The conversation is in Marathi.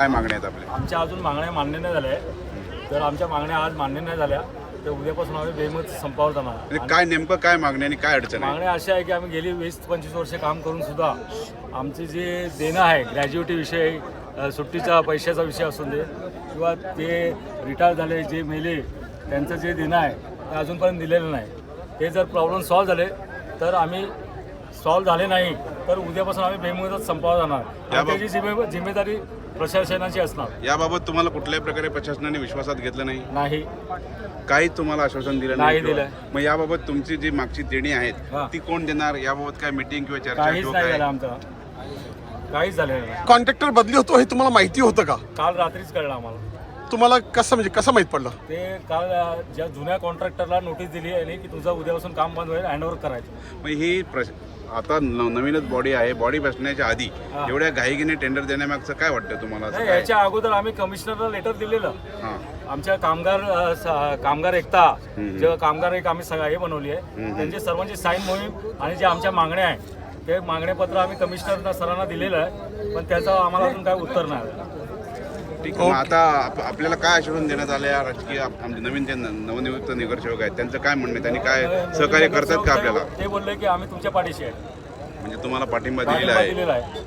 काय मागण्या आहेत आपल्या? आमच्या अजून मागण्या मान्य नाही झाल्या. जर आमच्या मागण्या आज मान्य नाही झाल्या तर उद्यापासून आम्ही बेमत संपावर जाणार. म्हणजे काय नेमकं काय मागण्या आणि काय अडचण आहे? मागण्या अशा आहे की आम्ही गेली 20-25 वर्षे काम करून सुद्धा आमचे जे देणं आहे ग्रॅज्युएटी विषय, सुट्टीचा पैशाचा विषय असून दे किंवा ते रिटायर झाले जे मेले त्यांचं जे देणं आहे ते अजूनपर्यंत दिलेलं नाही. ते जर प्रॉब्लेम सॉल्व्ह झाले तर आम्ही सॉल्व्ह झाले नाही तर उद्यापासून आम्ही बेमुदत संपावर जाणार. त्याची जिम्मेदारी प्रशासनाची असणार. याबाबत तुम्हाला कुठल्याही प्रकारे प्रशासनाने विश्वासात घेतलं नाही. काहीच तुम्हाला आश्वासन दिलं नाही दिलं. मग याबाबत तुमची जी मागची देणी आहेत हां. ती कोण देणार? याबाबत काय मीटिंग किंवा चर्चा काहीच किंवा नाही काय? झालं आमचं. काहीच झालेलं नाही. कॉन्ट्रॅक्टर बदली होतो हे तुम्हाला माहिती होतं का? काल रात्रीच कळलं आम्हाला. तुम्हाला कसं माहित पडलं? ते काल ज्या जुन्या कॉन्ट्रॅक्टरला नोटीस दिली आहे की तुझं उद्यापासून काम बंद होईल, हँडओव्हर करायचं. मग ही आता नवीनच बॉडी आहे. बॉडी बसण्याच्या आधी हां. एवढ्या घाईघाईने टेंडर देण्यामागचं काय वाटतं तुम्हाला? असं नाही, काय? याच्या अगोदर आम्ही कमिशनरला लेटर दिलेलं. हां. आमच्या कामगार एकता जे कामगार एक आम्ही हे बनवली आहे त्यांचे सर्वांची साईन मोहीम आणि जे आमच्या मागण्या आहे ते मागणेपत्र आम्ही कमिशनर सरांना दिलेलं आहे, पण त्याचं आम्हाला अजून काय उत्तर नाही आलं. ठीक आहे. मग आता आपल्याला काय आश्वासन देण्यात आलं या राजकीय आमचे नवीन जे नवनियुक्त नगरसेवक आहेत त्यांचं काय म्हणणं आहे? त्यांनी काय सहकार्य करतात का आपल्याला? ते बोलले की आम्ही तुमच्या पाठीशी आहे. म्हणजे तुम्हाला पाठिंबा दिलेला आहे. दिलेला आहे.